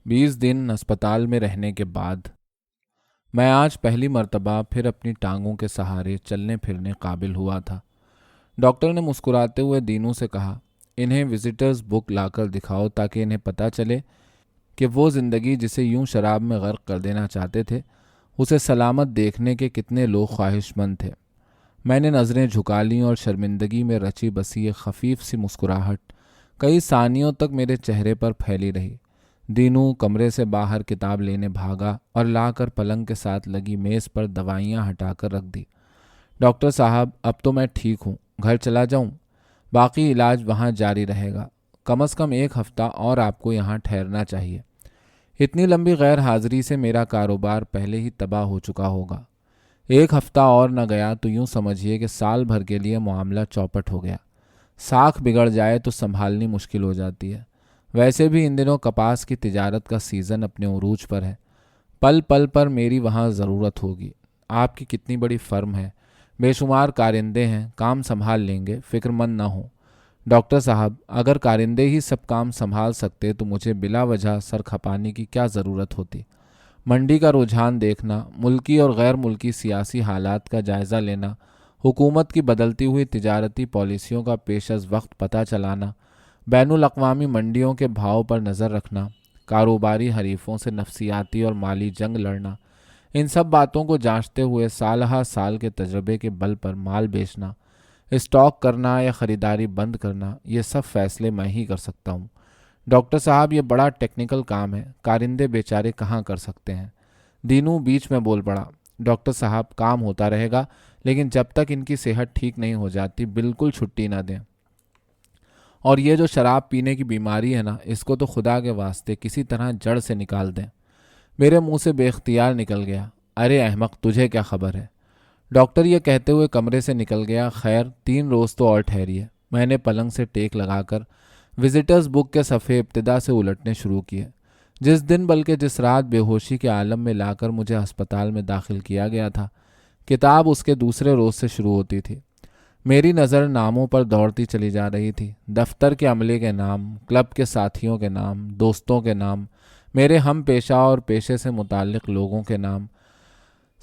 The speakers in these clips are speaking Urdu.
20 دن اسپتال میں رہنے کے بعد میں آج پہلی مرتبہ پھر اپنی ٹانگوں کے سہارے چلنے پھرنے قابل ہوا تھا۔ ڈاکٹر نے مسکراتے ہوئے دینو سے کہا، انہیں وزٹرز بک لا کر دکھاؤ تاکہ انہیں پتہ چلے کہ وہ زندگی جسے یوں شراب میں غرق کر دینا چاہتے تھے، اسے سلامت دیکھنے کے کتنے لوگ خواہش مند تھے۔ میں نے نظریں جھکا لیں اور شرمندگی میں رچی بسی ایک خفیف سی مسکراہٹ کئی ثانیوں تک میرے چہرے پر پھیلی رہی۔ دینو کمرے سے باہر کتاب لینے بھاگا اور لا کر پلنگ کے ساتھ لگی میز پر دوائیاں ہٹا کر رکھ دی۔ ڈاکٹر صاحب، اب تو میں ٹھیک ہوں، گھر چلا جاؤں؟ باقی علاج وہاں جاری رہے گا، کم از کم 1 ہفتہ اور آپ کو یہاں ٹھہرنا چاہیے۔ اتنی لمبی غیر حاضری سے میرا کاروبار پہلے ہی تباہ ہو چکا ہوگا۔ 1 ہفتہ اور نہ گیا تو یوں سمجھیے کہ سال بھر کے لیے معاملہ چوپٹ ہو گیا۔ ساکھ بگڑ جائے تو سنبھالنی مشکل ہو جاتی ہے۔ ویسے بھی ان دنوں کپاس کی تجارت کا سیزن اپنے عروج پر ہے۔ پل پل پر میری وہاں ضرورت ہوگی۔ آپ کی کتنی بڑی فرم ہے، بے شمار کارندے ہیں، کام سنبھال لیں گے، فکر مند نہ ہوں۔ ڈاکٹر صاحب، اگر کارندے ہی سب کام سنبھال سکتے تو مجھے بلا وجہ سر کھپانے کی کیا ضرورت ہوتی؟ منڈی کا رجحان دیکھنا، ملکی اور غیر ملکی سیاسی حالات کا جائزہ لینا، حکومت کی بدلتی ہوئی تجارتی پالیسیوں کا پیش از وقت پتہ چلانا، بین الاقوامی منڈیوں کے بھاؤ پر نظر رکھنا، کاروباری حریفوں سے نفسیاتی اور مالی جنگ لڑنا، ان سب باتوں کو جانچتے ہوئے سالہ سال کے تجربے کے بل پر مال بیچنا، اسٹاک کرنا یا خریداری بند کرنا، یہ سب فیصلے میں ہی کر سکتا ہوں۔ ڈاکٹر صاحب، یہ بڑا ٹیکنیکل کام ہے، کارندے بیچارے کہاں کر سکتے ہیں؟ دینو بیچ میں بول پڑا، ڈاکٹر صاحب کام ہوتا رہے گا، لیکن جب تک ان کی صحت ٹھیک نہیں ہو جاتی بالکل چھٹی نہ دیں۔ اور یہ جو شراب پینے کی بیماری ہے نا، اس کو تو خدا کے واسطے کسی طرح جڑ سے نکال دیں۔ میرے منہ سے بے اختیار نکل گیا، ارے احمق، تجھے کیا خبر ہے؟ ڈاکٹر یہ کہتے ہوئے کمرے سے نکل گیا۔ خیر 3 روز تو اور ٹھہریے۔ میں نے پلنگ سے ٹیک لگا کر وزٹرز بک کے صفحے ابتدا سے الٹنے شروع کیے۔ جس دن بلکہ جس رات بے ہوشی کے عالم میں لا کر مجھے ہسپتال میں داخل کیا گیا تھا، کتاب اس کے دوسرے روز سے شروع ہوتی تھی۔ میری نظر ناموں پر دوڑتی چلی جا رہی تھی۔ دفتر کے عملے کے نام، کلب کے ساتھیوں کے نام، دوستوں کے نام، میرے ہم پیشہ اور پیشے سے متعلق لوگوں کے نام،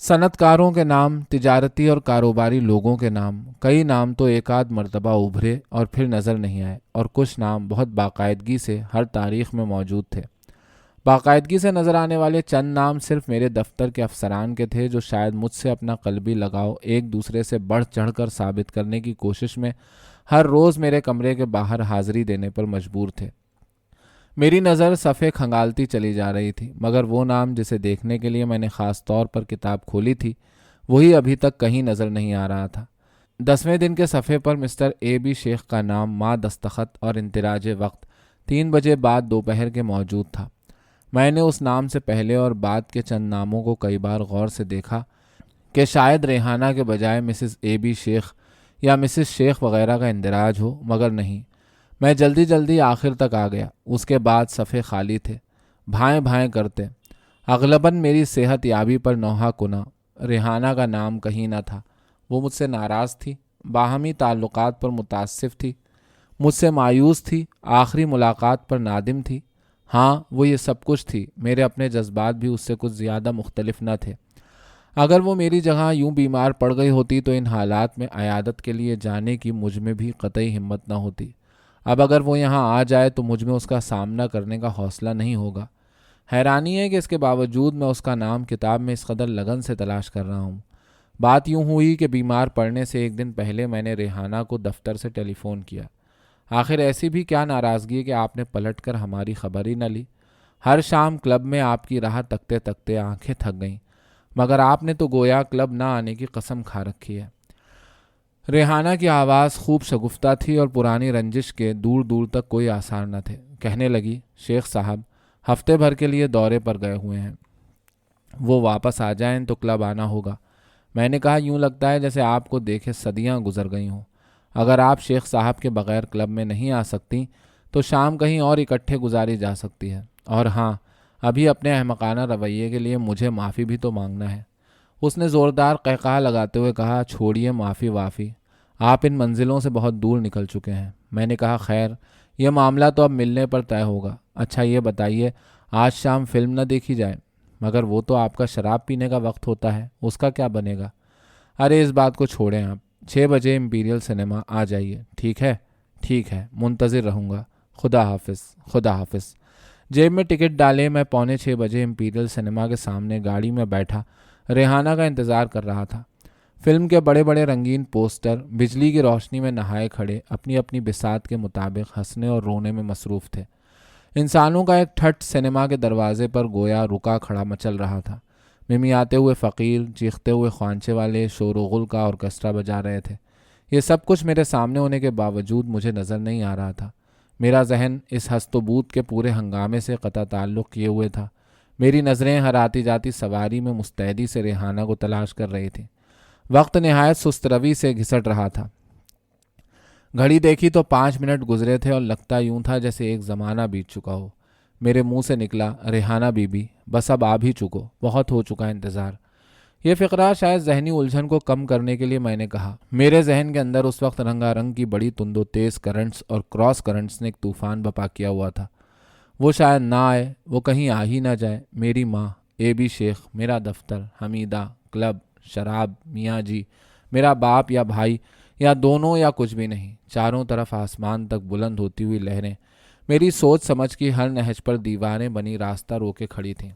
صنعت کاروں کے نام، تجارتی اور کاروباری لوگوں کے نام۔ کئی نام تو ایک آدھ مرتبہ ابھرے اور پھر نظر نہیں آئے، اور کچھ نام بہت باقاعدگی سے ہر تاریخ میں موجود تھے۔ باقاعدگی سے نظر آنے والے چند نام صرف میرے دفتر کے افسران کے تھے، جو شاید مجھ سے اپنا قلبی لگاؤ ایک دوسرے سے بڑھ چڑھ کر ثابت کرنے کی کوشش میں ہر روز میرے کمرے کے باہر حاضری دینے پر مجبور تھے۔ میری نظر صفحے کھنگالتی چلی جا رہی تھی، مگر وہ نام جسے دیکھنے کے لیے میں نے خاص طور پر کتاب کھولی تھی، وہی ابھی تک کہیں نظر نہیں آ رہا تھا۔ 10ویں دن کے صفحے پر مسٹر AB شیخ کا نام ماں دستخط اور اندراج وقت 3 بجے بعد دوپہر کے موجود تھا۔ میں نے اس نام سے پہلے اور بعد کے چند ناموں کو کئی بار غور سے دیکھا کہ شاید ریحانہ کے بجائے مسز AB شیخ یا مسز شیخ وغیرہ کا اندراج ہو، مگر نہیں۔ میں جلدی جلدی آخر تک آ گیا۔ اس کے بعد صفحے خالی تھے، بھائیں بھائیں کرتے۔ اغلباً میری صحت یابی پر نوحہ کنا۔ ریحانہ کا نام کہیں نہ تھا۔ وہ مجھ سے ناراض تھی، باہمی تعلقات پر متاسف تھی، مجھ سے مایوس تھی، آخری ملاقات پر نادم تھی۔ ہاں، وہ یہ سب کچھ تھی۔ میرے اپنے جذبات بھی اس سے کچھ زیادہ مختلف نہ تھے۔ اگر وہ میری جگہ یوں بیمار پڑ گئی ہوتی تو ان حالات میں عیادت کے لیے جانے کی مجھ میں بھی قطعی ہمت نہ ہوتی۔ اب اگر وہ یہاں آ جائے تو مجھ میں اس کا سامنا کرنے کا حوصلہ نہیں ہوگا۔ حیرانی ہے کہ اس کے باوجود میں اس کا نام کتاب میں اس قدر لگن سے تلاش کر رہا ہوں۔ بات یوں ہوئی کہ بیمار پڑنے سے 1 دن پہلے میں نے ریحانہ کو دفتر سے ٹیلی فون کیا۔ آخر ایسی بھی کیا ناراضگی کہ آپ نے پلٹ کر ہماری خبر ہی نہ لی؟ ہر شام کلب میں آپ کی راہ تکتے تکتے آنکھیں تھک گئیں، مگر آپ نے تو گویا کلب نہ آنے کی قسم کھا رکھی ہے۔ ریحانہ کی آواز خوب شگفتہ تھی اور پرانی رنجش کے دور دور تک کوئی آثار نہ تھے۔ کہنے لگی، شیخ صاحب ہفتے بھر کے لیے دورے پر گئے ہوئے ہیں، وہ واپس آ جائیں تو کلب آنا ہوگا۔ میں نے کہا، یوں لگتا ہے جیسے آپ کو دیکھے صدیاں گزر گئی ہوں۔ اگر آپ شیخ صاحب کے بغیر کلب میں نہیں آ سکتی تو شام کہیں اور اکٹھے گزاری جا سکتی ہے۔ اور ہاں، ابھی اپنے احمقانہ رویے کے لیے مجھے معافی بھی تو مانگنا ہے۔ اس نے زوردار قہقہہ لگاتے ہوئے کہا، چھوڑیے معافی وافی، آپ ان منزلوں سے بہت دور نکل چکے ہیں۔ میں نے کہا، خیر، یہ معاملہ تو اب ملنے پر طے ہوگا۔ اچھا یہ بتائیے، آج شام فلم نہ دیکھی جائے؟ مگر وہ تو آپ کا شراب پینے کا وقت ہوتا ہے، اس کا کیا بنے گا؟ ارے اس بات کو چھوڑیں آپ، 6 بجے امپیریل سنیما آ جائیے، ٹھیک ہے؟ ٹھیک ہے، منتظر رہوں گا۔ خدا حافظ۔ خدا حافظ۔ جیب میں ٹکٹ ڈالے میں 6:45 امپیریل سنیما کے سامنے گاڑی میں بیٹھا ریحانہ کا انتظار کر رہا تھا۔ فلم کے بڑے بڑے رنگین پوسٹر بجلی کی روشنی میں نہائے کھڑے اپنی اپنی بساط کے مطابق ہنسنے اور رونے میں مصروف تھے۔ انسانوں کا ایک ٹھٹ سنیما کے دروازے پر گویا رکا کھڑا مچل رہا تھا۔ ممیاتے ہوئے فقیر، چیختے ہوئے خوانچے والے شور و غل کا آرکسٹرا بجا رہے تھے۔ یہ سب کچھ میرے سامنے ہونے کے باوجود مجھے نظر نہیں آ رہا تھا۔ میرا ذہن اس ہست و بوت کے پورے ہنگامے سے قطع تعلق کیے ہوئے تھا۔ میری نظریں ہر آتی جاتی سواری میں مستعدی سے ریحانہ کو تلاش کر رہی تھیں۔ وقت نہایت سست روی سے گھسٹ رہا تھا۔ گھڑی دیکھی تو 5 منٹ گزرے تھے اور لگتا یوں تھا جیسے ایک زمانہ بیت چکا ہو۔ میرے منہ سے نکلا، ریحانہ بی بی، بس اب آ بھی چکو، بہت ہو چکا انتظار۔ یہ فقرہ شاید ذہنی الجھن کو کم کرنے کے لیے میں نے کہا۔ میرے ذہن کے اندر اس وقت رنگا رنگ کی بڑی تند و تیز کرنٹس اور کراس کرنٹس نے ایک طوفان بپا کیا ہوا تھا۔ وہ شاید نہ آئے، وہ کہیں آ ہی نہ جائے۔ میری ماں، اے بی شیخ، میرا دفتر، حمیدہ، کلب، شراب، میاں جی، میرا باپ یا بھائی، یا دونوں یا کچھ بھی نہیں۔ چاروں طرف آسمان تک بلند ہوتی ہوئی لہریں میری سوچ سمجھ کی ہر نہج پر دیواریں بنی راستہ روکے کھڑی تھیں۔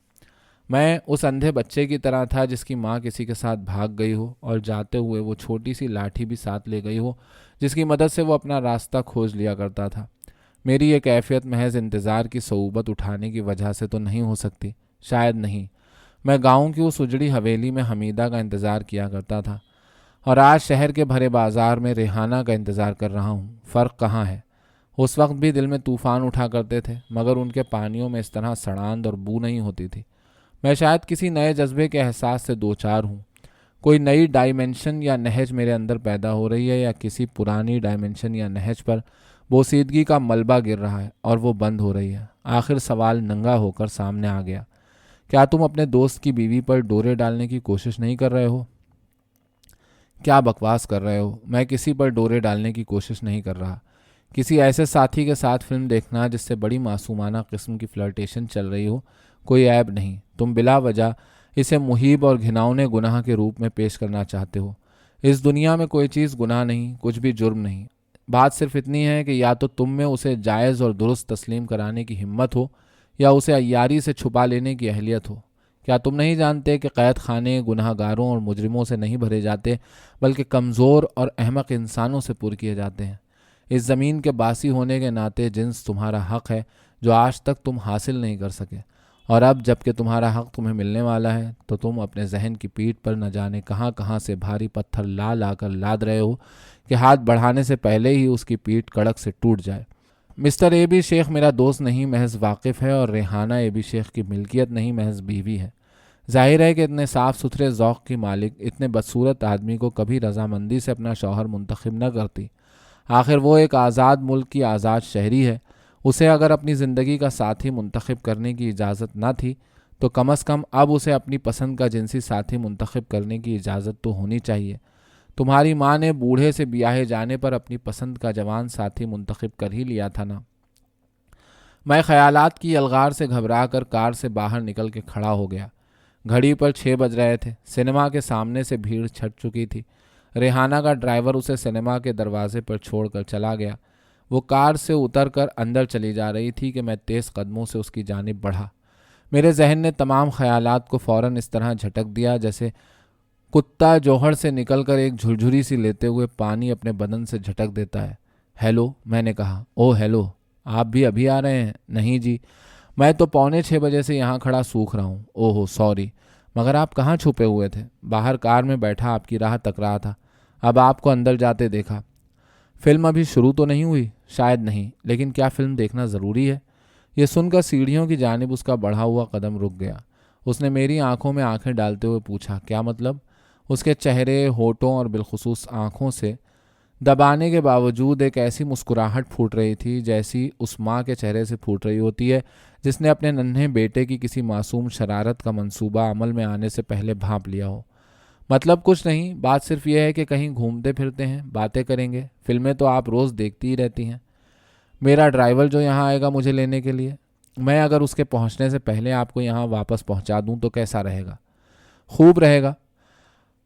میں اس اندھے بچے کی طرح تھا جس کی ماں کسی کے ساتھ بھاگ گئی ہو اور جاتے ہوئے وہ چھوٹی سی لاٹھی بھی ساتھ لے گئی ہو جس کی مدد سے وہ اپنا راستہ کھوج لیا کرتا تھا۔ میری یہ کیفیت محض انتظار کی صعوبت اٹھانے کی وجہ سے تو نہیں ہو سکتی، شاید نہیں۔ میں گاؤں کی اس اجڑی حویلی میں حمیدہ کا انتظار کیا کرتا تھا اور آج شہر کے بھرے بازار میں ریحانہ کا انتظار کر رہا ہوں۔ فرق کہاں ہے؟ اس وقت بھی دل میں طوفان اٹھا کرتے تھے مگر ان کے پانیوں میں اس طرح سڑاند اور بو نہیں ہوتی تھی۔ میں شاید کسی نئے جذبے کے احساس سے دوچار ہوں۔ کوئی نئی ڈائمنشن یا نہج میرے اندر پیدا ہو رہی ہے یا کسی پرانی ڈائمنشن یا نہج پر بوسیدگی کا ملبہ گر رہا ہے اور وہ بند ہو رہی ہے۔ آخر سوال ننگا ہو کر سامنے آ گیا، کیا تم اپنے دوست کی بیوی پر ڈورے ڈالنے کی کوشش نہیں کر رہے ہو؟ کیا بکواس کر رہے ہو؟ میں کسی پر ڈورے ڈالنے کی کوشش نہیں کر رہا۔ کسی ایسے ساتھی کے ساتھ فلم دیکھنا جس سے بڑی معصومانہ قسم کی فلرٹیشن چل رہی ہو کوئی عیب نہیں۔ تم بلا وجہ اسے محیب اور گھناؤنے گناہ کے روپ میں پیش کرنا چاہتے ہو۔ اس دنیا میں کوئی چیز گناہ نہیں، کچھ بھی جرم نہیں۔ بات صرف اتنی ہے کہ یا تو تم میں اسے جائز اور درست تسلیم کرانے کی ہمت ہو یا اسے عیاری سے چھپا لینے کی اہلیت ہو۔ کیا تم نہیں جانتے کہ قید خانے گناہ گاروں اور مجرموں سے نہیں بھرے جاتے بلکہ کمزور اور احمق انسانوں سے پر کیے جاتے ہیں؟ اس زمین کے باسی ہونے کے ناطے جنس تمہارا حق ہے جو آج تک تم حاصل نہیں کر سکے، اور اب جب کہ تمہارا حق تمہیں ملنے والا ہے تو تم اپنے ذہن کی پیٹھ پر نہ جانے کہاں کہاں سے بھاری پتھر لا کر لاد رہے ہو کہ ہاتھ بڑھانے سے پہلے ہی اس کی پیٹھ کڑک سے ٹوٹ جائے۔ مسٹر اے بی شیخ میرا دوست نہیں، محض واقف ہے، اور ریحانہ اے بی شیخ کی ملکیت نہیں، محض بیوی ہے۔ ظاہر ہے کہ اتنے صاف ستھرے ذوق کی مالک اتنے بدصورت آدمی کو کبھی رضامندی سے اپنا شوہر منتخب نہ کرتی۔ آخر وہ ایک آزاد ملک کی آزاد شہری ہے۔ اسے اگر اپنی زندگی کا ساتھی منتخب کرنے کی اجازت نہ تھی تو کم از کم اب اسے اپنی پسند کا جنسی ساتھی منتخب کرنے کی اجازت تو ہونی چاہیے۔ تمہاری ماں نے بوڑھے سے بیاہے جانے پر اپنی پسند کا جوان ساتھی منتخب کر ہی لیا تھا نا۔ میں خیالات کی الغار سے گھبرا کر کار سے باہر نکل کے کھڑا ہو گیا۔ گھڑی پر 6 بج رہے تھے۔ سنیما کے سامنے سے بھیڑ چھٹ چکی تھی۔ ریحانہ کا ڈرائیور اسے سنیما کے دروازے پر چھوڑ کر چلا گیا۔ وہ کار سے اتر کر اندر چلی جا رہی تھی کہ میں تیز قدموں سے اس کی جانب بڑھا۔ میرے ذہن نے تمام خیالات کو فوراً اس طرح جھٹک دیا جیسے کتا جوہر سے نکل کر ایک جھرجھری سی لیتے ہوئے پانی اپنے بدن سے جھٹک دیتا ہے۔ ہیلو، میں نے کہا۔ او ہیلو، آپ بھی ابھی آ رہے ہیں؟ نہیں جی، میں تو 6:45 بجے سے یہاں کھڑا سوکھ رہا ہوں۔ اوہو سوری، مگر آپ کہاں چھپے ہوئے تھے؟ باہر کار میں بیٹھا آپ کی راہ تک رہا تھا، اب آپ کو اندر جاتے دیکھا۔ فلم ابھی شروع تو نہیں ہوئی؟ شاید نہیں، لیکن کیا فلم دیکھنا ضروری ہے؟ یہ سن کر سیڑھیوں کی جانب اس کا بڑھا ہوا قدم رک گیا۔ اس نے میری آنکھوں میں آنکھیں ڈالتے ہوئے پوچھا، کیا مطلب؟ اس کے چہرے، ہونٹوں اور بالخصوص آنکھوں سے دبانے کے باوجود ایک ایسی مسکراہٹ پھوٹ رہی تھی جیسی اس ماں کے چہرے سے پھوٹ رہی ہوتی ہے جس نے اپنے ننھے بیٹے کی کسی معصوم شرارت کا منصوبہ عمل میں آنے سے پہلے بھانپ لیا ہو۔ مطلب کچھ نہیں، بات صرف یہ ہے کہ کہیں گھومتے پھرتے ہیں، باتیں کریں گے۔ فلمیں تو آپ روز دیکھتی ہی رہتی ہیں۔ میرا ڈرائیور جو یہاں آئے گا مجھے لینے کے لیے؟ میں اگر اس کے پہنچنے سے پہلے آپ کو یہاں واپس پہنچا دوں تو کیسا رہے گا؟ خوب رہے گا۔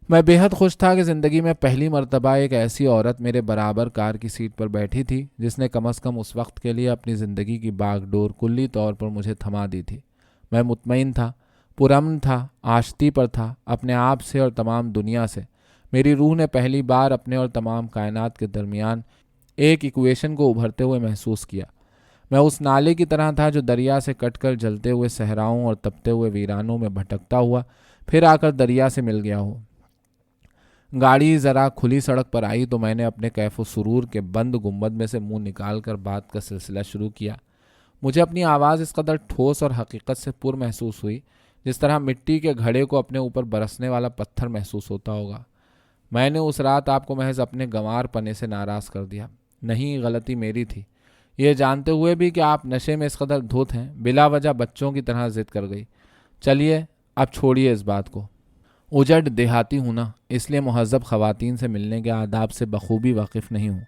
میں بے حد خوش تھا کہ زندگی میں پہلی مرتبہ ایک ایسی عورت میرے برابر کار کی سیٹ پر بیٹھی تھی جس نے کم از کم اس وقت کے لیے اپنی زندگی کی باغ ڈور کلی طور پر مجھے تھما دی تھی۔ میں مطمئن تھا، پرامن تھا، آشتی پر تھا، اپنے آپ سے اور تمام دنیا سے۔ میری روح نے پہلی بار اپنے اور تمام کائنات کے درمیان ایک ایکویشن کو ابھرتے ہوئے محسوس کیا۔ میں اس نالے کی طرح تھا جو دریا سے کٹ کر جلتے ہوئے صحراؤں اور تپتے ہوئے ویرانوں میں بھٹکتا ہوا پھر آ کر دریا سے مل گیا ہو۔ گاڑی ذرا کھلی سڑک پر آئی تو میں نے اپنے کیف و سرور کے بند گنبد میں سے منہ نکال کر بات کا سلسلہ شروع کیا۔ مجھے اپنی آواز اس قدر ٹھوس اور حقیقت سے پر محسوس ہوئی جس طرح مٹی کے گھڑے کو اپنے اوپر برسنے والا پتھر محسوس ہوتا ہوگا۔ میں نے اس رات آپ کو محض اپنے گنوار پنے سے ناراض کر دیا۔ نہیں، غلطی میری تھی، یہ جانتے ہوئے بھی کہ آپ نشے میں اس قدر دھت ہیں۔ بلا وجہ بچوں کی طرح ضد کر گئی۔ چلیے اب چھوڑیے اس بات کو۔ اجڑ دیہاتی ہوں نا، اس لیے مہذب خواتین سے ملنے کے آداب سے بخوبی واقف نہیں ہوں۔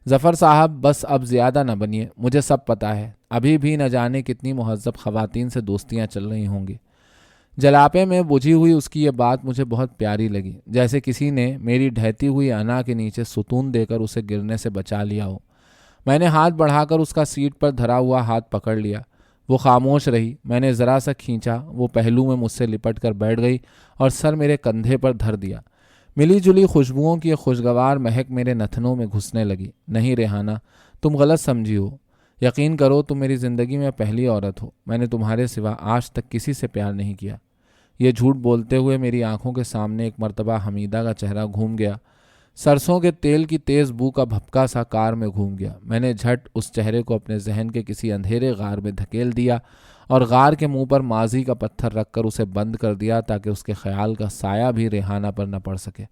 ظفر صاحب بس اب زیادہ نہ بنیے، مجھے سب پتہ ہے۔ ابھی بھی نہ جانے کتنی مہذب خواتین سے دوستیاں چل رہی ہوں گی۔ جلاپے میں بجھی ہوئی اس کی یہ بات مجھے بہت پیاری لگی، جیسے کسی نے میری ڈھہتی ہوئی انا کے نیچے ستون دے کر اسے گرنے سے بچا لیا ہو۔ میں نے ہاتھ بڑھا کر اس کا سیٹ پر دھرا ہوا ہاتھ پکڑ لیا۔ وہ خاموش رہی۔ میں نے ذرا سا کھینچا، وہ پہلو میں مجھ سے لپٹ کر بیٹھ گئی اور سر میرے کندھے پر دھر دیا۔ ملی جلی خوشبوؤں کی خوشگوار مہک میرے نتنوں میں گھسنے لگی۔ نہیں ریحانہ، تم غلط سمجھی ہو۔ یقین کرو تم میری زندگی میں پہلی عورت ہو۔ میں نے تمہارے سوا آج تک کسی سے پیار نہیں کیا۔ یہ جھوٹ بولتے ہوئے میری آنکھوں کے سامنے ایک مرتبہ حمیدہ کا چہرہ گھوم گیا۔ سرسوں کے تیل کی تیز بو کا بھپکا سا کار میں گھوم گیا۔ میں نے جھٹ اس چہرے کو اپنے ذہن کے کسی اندھیرے غار میں دھکیل دیا اور غار کے منہ پر ماضی کا پتھر رکھ کر اسے بند کر دیا تاکہ اس کے خیال کا سایہ بھی ریحانہ پر نہ پڑ سکے۔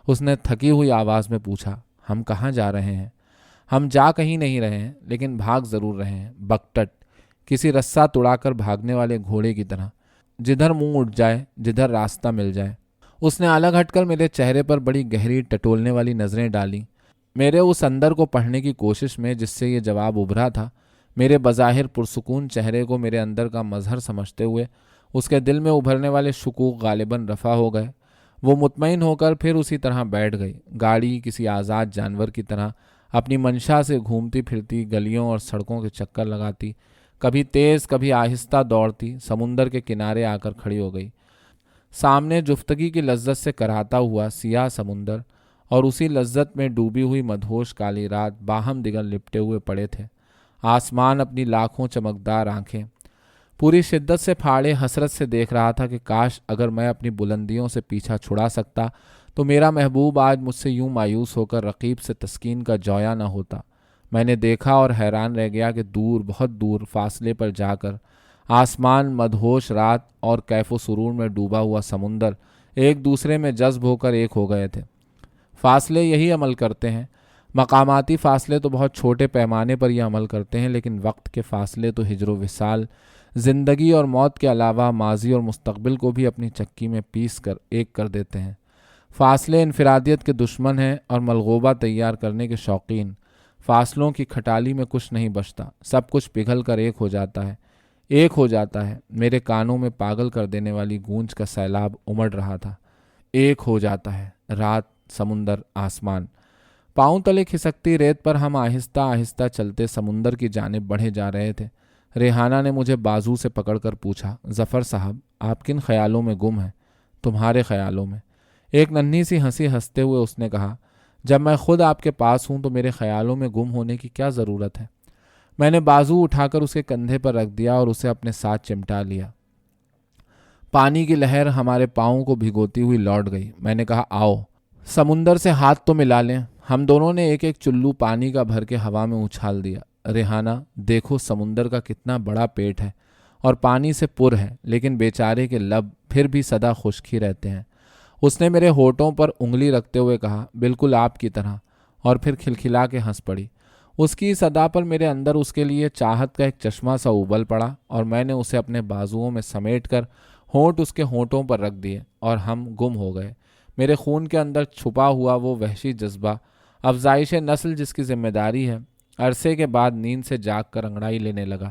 اس نے تھکی ہوئی آواز میں پوچھا، ہم کہاں جا رہے ہیں؟ ہم جا کہیں نہیں رہے ہیں، لیکن بھاگ ضرور رہے ہیں، بکٹٹ، کسی رسہ توڑا کر بھاگنے والے گھوڑے کی طرح، جدھر منہ اٹھ جائے، جدھر راستہ مل جائے۔ اس نے الگ ہٹ کر میرے چہرے پر بڑی گہری ٹٹولنے والی نظریں ڈالیں۔ میرے اس اندر کو پڑھنے کی کوشش میں جس سے یہ جواب ابھرا تھا، میرے بظاہر پرسکون چہرے کو میرے اندر کا مظہر سمجھتے ہوئے اس کے دل میں ابھرنے والے شکوک غالباً رفع ہو گئے۔ وہ مطمئن ہو کر پھر اسی طرح بیٹھ گئی۔ گاڑی کسی آزاد جانور کی طرح اپنی منشا سے گھومتی پھرتی گلیوں اور سڑکوں کے چکر لگاتی، کبھی تیز کبھی آہستہ دوڑتی سمندر کے کنارے آ کر کھڑی ہو گئی۔ سامنے جفتگی کی لذت سے کراہتا ہوا سیاہ سمندر اور اسی لذت میں ڈوبی ہوئی مدہوش کالی رات باہم دیگر لپٹے ہوئے پڑے تھے۔ آسمان اپنی لاکھوں چمکدار آنکھیں پوری شدت سے پھاڑے حسرت سے دیکھ رہا تھا کہ کاش اگر میں اپنی بلندیوں سے پیچھا چھڑا سکتا تو میرا محبوب آج مجھ سے یوں مایوس ہو کر رقیب سے تسکین کا جویا نہ ہوتا۔ میں نے دیکھا اور حیران رہ گیا کہ دور، بہت دور فاصلے پر جا کر آسمان، مدہوش رات اور کیف و سرور میں ڈوبا ہوا سمندر ایک دوسرے میں جذب ہو کر ایک ہو گئے تھے۔ فاصلے یہی عمل کرتے ہیں۔ مقاماتی فاصلے تو بہت چھوٹے پیمانے پر یہ عمل کرتے ہیں، لیکن وقت کے فاصلے تو ہجر و وصال، زندگی اور موت کے علاوہ ماضی اور مستقبل کو بھی اپنی چکی میں پیس کر ایک کر دیتے ہیں۔ فاصلے انفرادیت کے دشمن ہیں اور ملغوبہ تیار کرنے کے شوقین۔ فاصلوں کی کھٹالی میں کچھ نہیں بچتا، سب کچھ پگھل کر ایک ہو جاتا ہے، ایک ہو جاتا ہے۔ میرے کانوں میں پاگل کر دینے والی گونج کا سیلاب امڑ رہا تھا۔ ایک ہو جاتا ہے، رات، سمندر، آسمان۔ پاؤں تلے کھسکتی ریت پر ہم آہستہ آہستہ چلتے سمندر کی جانب بڑھے جا رہے تھے۔ ریحانہ نے مجھے بازو سے پکڑ کر پوچھا، ظفر صاحب آپ کن خیالوں میں گم ہیں؟ تمہارے خیالوں میں۔ ایک ننھی سی ہنسی ہنستے ہوئے اس نے کہا، جب میں خود آپ کے پاس ہوں تو میرے خیالوں میں گم ہونے کی کیا ضرورت ہے؟ میں نے بازو اٹھا کر اسے کندھے پر رکھ دیا اور اسے اپنے ساتھ چمٹا لیا۔ پانی کی لہر ہمارے پاؤں کو بھگوتی ہوئی لوٹ گئی۔ میں نے کہا، آؤ سمندر سے ہاتھ تو ملا لیں۔ ہم دونوں نے ایک ایک چلو پانی کا بھر کے ہوا میں اچھال دیا۔ ریحانہ، دیکھو سمندر کا کتنا بڑا پیٹ ہے اور پانی سے پر ہے، لیکن بیچارے کے لب پھر بھی سدا خشک ہی رہتے ہیں۔ اس نے میرے ہونٹوں پر انگلی رکھتے ہوئے کہا، بالکل آپ کی طرح، اور پھر کھلکھلا کے ہنس پڑی۔ اس کی صدا پر میرے اندر اس کے لیے چاہت کا ایک چشمہ سا ابل پڑا اور میں نے اسے اپنے بازوؤں میں سمیٹ کر ہونٹ اس کے ہونٹوں پر رکھ دیے اور ہم گم ہو گئے۔ میرے خون کے اندر چھپا ہوا وہ وحشی جذبہ، افزائش نسل جس کی ذمہ داری ہے، عرصے کے بعد نیند سے جاگ کر انگڑائی لینے لگا۔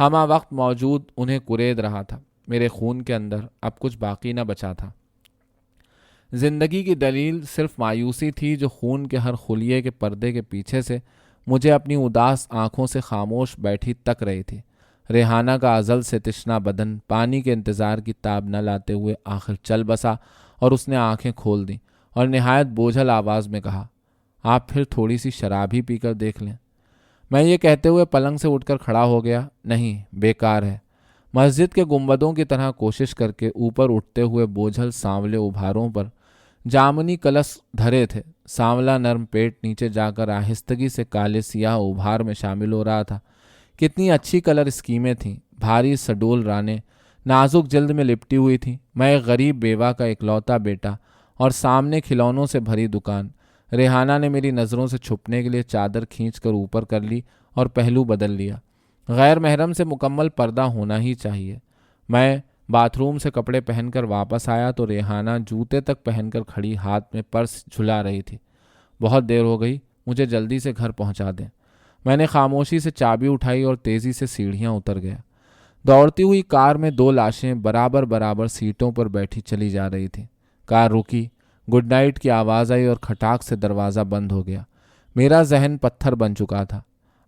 ہمہ وقت موجود انہیں کورید رہا تھا۔ میرے خون کے اندر اب کچھ باقی نہ بچا تھا۔ زندگی کی دلیل صرف مایوسی تھی جو خون کے ہر خلیے کے پردے کے پیچھے سے مجھے اپنی اداس آنکھوں سے خاموش بیٹھی تک رہی تھی۔ ریحانہ کا ازل سے تشنا بدن پانی کے انتظار کی تاب نہ لاتے ہوئے آخر چل بسا اور اس نے آنکھیں کھول دیں اور نہایت بوجھل آواز میں کہا، آپ پھر تھوڑی سی شراب ہی پی کر دیکھ لیں۔ میں یہ کہتے ہوئے پلنگ سے اٹھ کر کھڑا ہو گیا۔ نہیں، بیکار ہے۔ مسجد کے گنبدوں کی طرح کوشش کر کے اوپر اٹھتے ہوئے بوجھل سانولے ابھاروں پر جامنی کلس دھرے تھے۔ سانولا نرم پیٹ نیچے جا کر آہستگی سے کالے سیاہ ابھار میں شامل ہو رہا تھا۔ کتنی اچھی کلر اسکیمیں تھیں، بھاری سڈول رانیں نازک جلد میں لپٹی ہوئی تھیں۔ میں ایک غریب بیوہ کا اکلوتا بیٹا اور سامنے کھلونوں سے بھری دکان۔ ریحانہ نے میری نظروں سے چھپنے کے لیے چادر کھینچ کر اوپر کر لی اور پہلو بدل لیا۔ غیر محرم سے مکمل پردہ ہونا ہی چاہیے۔ میں باتھ روم سے کپڑے پہن کر واپس آیا تو ریحانہ جوتے تک پہن کر کھڑی ہاتھ میں پرس جھلا رہی تھی۔ بہت دیر ہو گئی، مجھے جلدی سے گھر پہنچا دیں۔ میں نے خاموشی سے چابی اٹھائی اور تیزی سے سیڑھیاں اتر گیا۔ دوڑتی ہوئی کار میں 2 لاشیں برابر برابر سیٹوں پر بیٹھی چلی جا رہی تھیں۔ کار رکی، گڈ نائٹ کی آواز آئی اور کھٹاک سے دروازہ بند ہو گیا۔ میرا ذہن پتھر بن چکا تھا،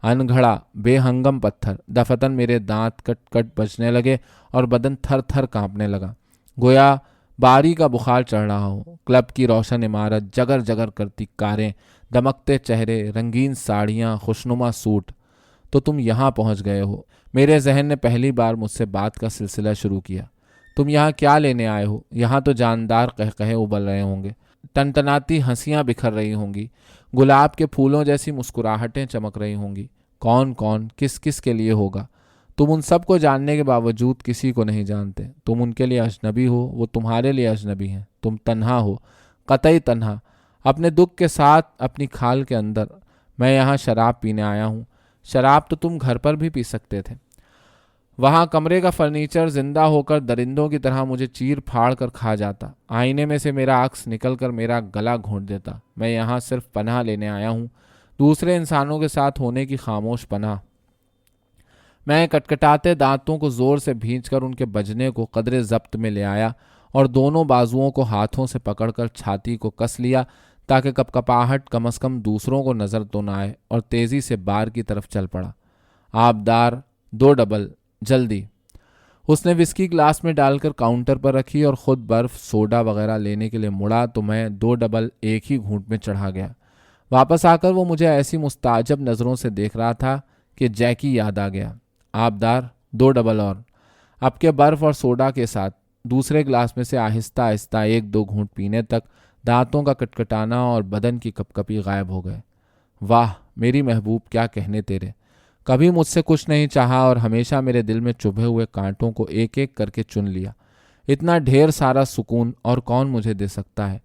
انگھڑا بے ہنگم پتھر۔ دفتن میرے دانت کٹ کٹ بجنے لگے اور بدن تھر تھر کانپنے لگا، گویا باری کا بخار چڑھ رہا ہو۔ کلب کی روشن عمارت، جگر جگر کرتی کاریں، دمکتے چہرے، رنگین ساڑیاں، خوشنما سوٹ۔ تو تم یہاں پہنچ گئے ہو۔ میرے ذہن نے پہلی بار مجھ سے بات کا سلسلہ شروع کیا۔ تم یہاں کیا لینے آئے ہو؟ یہاں تو جاندار قہقہے ابل رہے ہوں گے، ٹنٹناتی ہنسیاں بکھر رہی ہوں گی، گلاب کے پھولوں جیسی مسکراہٹیں چمک رہی ہوں گی۔ کون کون کس کس کے لیے ہوگا؟ تم ان سب کو جاننے کے باوجود کسی کو نہیں جانتے۔ تم ان کے لیے اجنبی ہو، وہ تمہارے لیے اجنبی ہیں۔ تم تنہا ہو، قطعی تنہا، اپنے دکھ کے ساتھ اپنی کھال کے اندر۔ میں یہاں شراب پینے آیا ہوں۔ شراب تو تم گھر پر بھی پی سکتے تھے۔ وہاں کمرے کا فرنیچر زندہ ہو کر درندوں کی طرح مجھے چیر پھاڑ کر کھا جاتا۔ آئینے میں سے میرا عکس نکل کر میرا گلا گھونٹ دیتا۔ میں یہاں صرف پناہ لینے آیا ہوں، دوسرے انسانوں کے ساتھ ہونے کی خاموش پناہ۔ میں کٹکٹاتے دانتوں کو زور سے بھینچ کر ان کے بجنے کو قدرے ضبط میں لے آیا اور دونوں بازوؤں کو ہاتھوں سے پکڑ کر چھاتی کو کس لیا تاکہ کپکپاہٹ کم از کم دوسروں کو نظر تو نہ آئے، اور تیزی سے بار کی طرف چل پڑا۔ آبدار 2 ڈبل، جلدی۔ اس نے وسکی گلاس میں ڈال کر کاؤنٹر پر رکھی اور خود برف سوڈا وغیرہ لینے کے لیے مڑا تو میں 2 ڈبل ایک ہی گھونٹ میں چڑھا گیا۔ واپس آ کر وہ مجھے ایسی مستعجب نظروں سے دیکھ رہا تھا کہ جیکی یاد آ گیا۔ آبدار 2 ڈبل اور۔ اب کے برف اور سوڈا کے ساتھ دوسرے گلاس میں سے آہستہ آہستہ 1-2 گھونٹ پینے تک دانتوں کا کٹکٹانا اور بدن کی کپکپی غائب ہو گئے۔ واہ میری محبوب، کیا کہنے تیرے! کبھی مجھ سے کچھ نہیں چاہا اور ہمیشہ میرے دل میں چبھے ہوئے کانٹوں کو ایک ایک کر کے چن لیا۔ اتنا ڈھیر سارا سکون اور کون مجھے دے سکتا ہے؟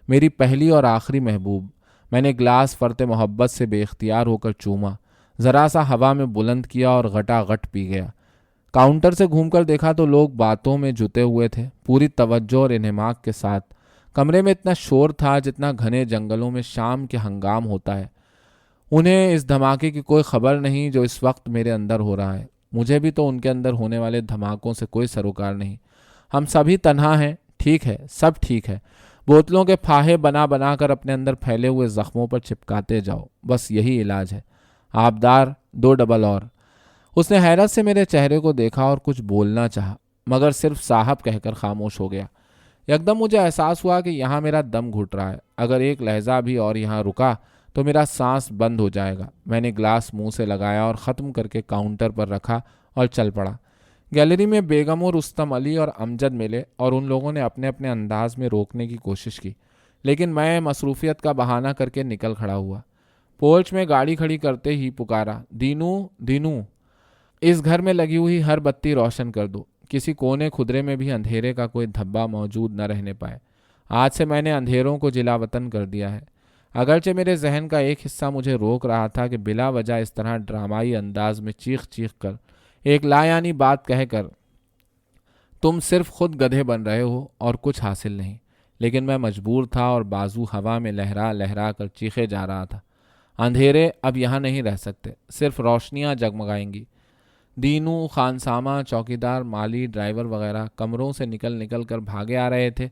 میری پہلی اور آخری محبوب۔ میں نے گلاس فرط محبت سے بے اختیار ہو کر چوما، ذرا سا ہوا میں بلند کیا اور غٹا غٹ پی گیا۔ کاؤنٹر سے گھوم کر دیکھا تو لوگ باتوں میں جتے ہوئے تھے، پوری توجہ اور انہماک کے ساتھ۔ کمرے میں اتنا شور تھا جتنا گھنے جنگلوں میں شام کے ہنگام ہوتا ہے۔ انہیں اس دھماکے کی کوئی خبر نہیں جو اس وقت میرے اندر ہو رہا ہے۔ مجھے بھی تو ان کے اندر ہونے والے دھماکوں سے کوئی سروکار نہیں۔ ہم سبھی تنہا ہیں، ٹھیک ہے، سب ٹھیک ہے۔ بوتلوں کے پھاہے بنا بنا کر اپنے اندر پھیلے ہوئے زخموں پر چپکاتے جاؤ، بس یہی علاج ہے۔ آبدار 2 ڈبل اور۔ اس نے حیرت سے میرے چہرے کو دیکھا اور کچھ بولنا چاہا، مگر صرف صاحب کہہ کر خاموش ہو گیا۔ یکدم مجھے احساس ہوا کہ یہاں میرا دم گھٹ رہا ہے، اگر ایک لہجہ بھی اور یہاں رکا تو میرا سانس بند ہو جائے گا۔ میں نے گلاس منہ سے لگایا اور ختم کر کے کاؤنٹر پر رکھا اور چل پڑا۔ گیلری میں بیگم و رستم علی اور امجد ملے اور ان لوگوں نے اپنے اپنے انداز میں روکنے کی کوشش کی، لیکن میں مصروفیت کا بہانہ کر کے نکل کھڑا ہوا۔ پورچ میں گاڑی کھڑی کرتے ہی پکارا، دینو دینو، اس گھر میں لگی ہوئی ہر بتی روشن کر دو۔ کسی کونے خدرے میں بھی اندھیرے کا کوئی دھبا موجود نہ رہنے پائے۔ آج سے میں نے اندھیروں کو جلا وطن کر دیا ہے۔ اگرچہ میرے ذہن کا ایک حصہ مجھے روک رہا تھا کہ بلا وجہ اس طرح ڈرامائی انداز میں چیخ چیخ کر ایک لا یعنی بات کہہ کر تم صرف خود گدھے بن رہے ہو اور کچھ حاصل نہیں، لیکن میں مجبور تھا اور بازو ہوا میں لہرا لہرا کر چیخے جا رہا تھا۔ اندھیرے اب یہاں نہیں رہ سکتے، صرف روشنیاں جگمگائیں گی۔ دینو، خانسامہ، چوکیدار، مالی، ڈرائیور وغیرہ کمروں سے نکل نکل کر بھاگے آ رہے تھے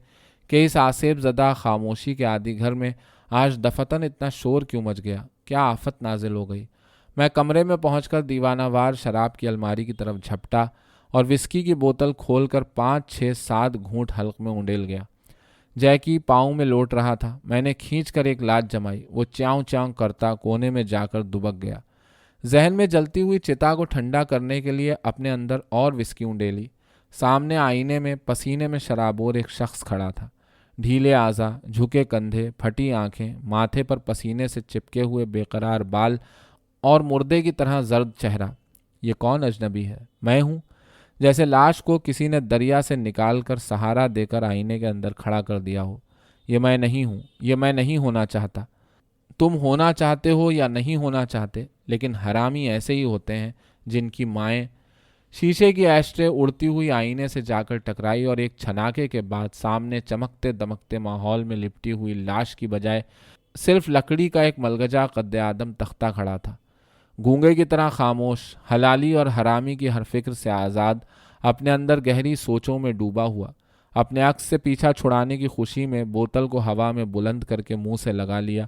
کہ اس آصیب زدہ خاموشی کے عادی گھر میں آج دفتن اتنا شور کیوں مچ گیا؟ کیا آفت نازل ہو گئی؟ میں کمرے میں پہنچ کر دیوانہ وار شراب کی الماری کی طرف جھپٹا اور وسکی کی بوتل کھول کر 5 6 7 گھونٹ حلق میں انڈیل گیا۔ جیکی پاؤں میں لوٹ رہا تھا۔ میں نے کھینچ کر ایک لات جمائی۔ وہ چاؤں چاؤں کرتا کونے میں جا کر دبک گیا۔ ذہن میں جلتی ہوئی چتا کو ٹھنڈا کرنے کے لیے اپنے اندر اور وسکی انڈیلی۔ سامنے آئینے میں پسینے میں شرابور ایک شخص کھڑا تھا۔ ڈھیلے اعضاء، جھکے کندھے، پھٹی آنکھیں، ماتھے پر پسینے سے چپکے ہوئے بے قرار بال اور مردے کی طرح زرد چہرہ۔ یہ کون اجنبی ہے؟ میں ہوں۔ جیسے لاش کو کسی نے دریا سے نکال کر سہارا دے کر آئینے کے اندر کھڑا کر دیا ہو۔ یہ میں نہیں ہوں، یہ میں نہیں ہونا چاہتا۔ تم ہونا چاہتے ہو یا نہیں ہونا چاہتے، لیکن حرامی ایسے ہی ہوتے ہیں جن کی مائیں۔ شیشے کی ایشٹرے اڑتی ہوئی آئینے سے جا کر ٹکرائی اور ایک چھناکے کے بعد سامنے چمکتے دمکتے ماحول میں لپٹی ہوئی لاش کی بجائے صرف لکڑی کا ایک ملگجا قد آدم تختہ کھڑا تھا، گونگے کی طرح خاموش، حلالی اور حرامی کی ہر فکر سے آزاد، اپنے اندر گہری سوچوں میں ڈوبا ہوا۔ اپنے عکس سے پیچھا چھڑانے کی خوشی میں بوتل کو ہوا میں بلند کر کے منہ سے لگا لیا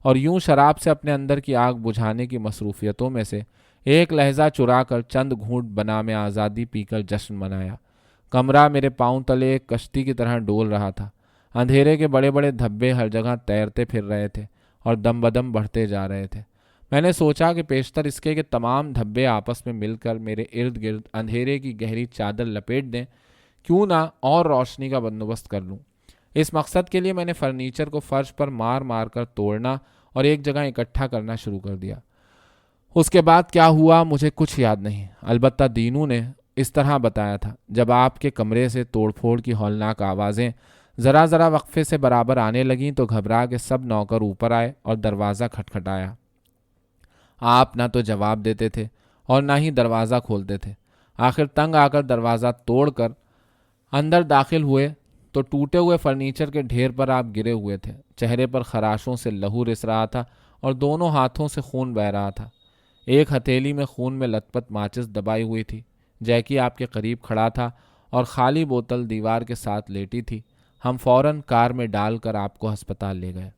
اور یوں شراب سے اپنے اندر کی آگ بجھانے کی مصروفیتوں میں سے ایک لہجہ چرا کر چند گھونٹ بنام آزادی پی کر جشن منایا۔ کمرہ میرے پاؤں تلے ایک کشتی کی طرح ڈول رہا تھا۔ اندھیرے کے بڑے بڑے دھبے ہر جگہ تیرتے پھر رہے تھے اور دم بدم بڑھتے جا رہے تھے۔ میں نے سوچا کہ پیشتر اس کے کہ تمام دھبے آپس میں مل کر میرے ارد گرد اندھیرے کی گہری چادر لپیٹ دیں، کیوں نہ اور روشنی کا بندوبست کر لوں۔ اس مقصد کے لیے میں نے فرنیچر کو فرش پر مار مار کر توڑنا اور ایک جگہ اکٹھا کرنا شروع کر دیا۔ اس کے بعد کیا ہوا مجھے کچھ یاد نہیں، البتہ دینو نے اس طرح بتایا تھا۔ جب آپ کے کمرے سے توڑ پھوڑ کی ہولناک آوازیں ذرا ذرا وقفے سے برابر آنے لگیں تو گھبرا کے سب نوکر اوپر آئے اور دروازہ کھٹکھٹایا۔ آپ نہ تو جواب دیتے تھے اور نہ ہی دروازہ کھولتے تھے۔ آخر تنگ آ کر دروازہ توڑ کر اندر داخل ہوئے تو ٹوٹے ہوئے فرنیچر کے ڈھیر پر آپ گرے ہوئے تھے۔ چہرے پر خراشوں سے لہو رس رہا تھا اور دونوں ہاتھوں سے خون بہہ رہا تھا۔ ایک ہتھیلی میں خون میں لت پت ماچس دبائی ہوئی تھی۔ جیکی آپ کے قریب کھڑا تھا اور خالی بوتل دیوار کے ساتھ لیٹی تھی۔ ہم فوراً کار میں ڈال کر آپ کو ہسپتال لے گئے۔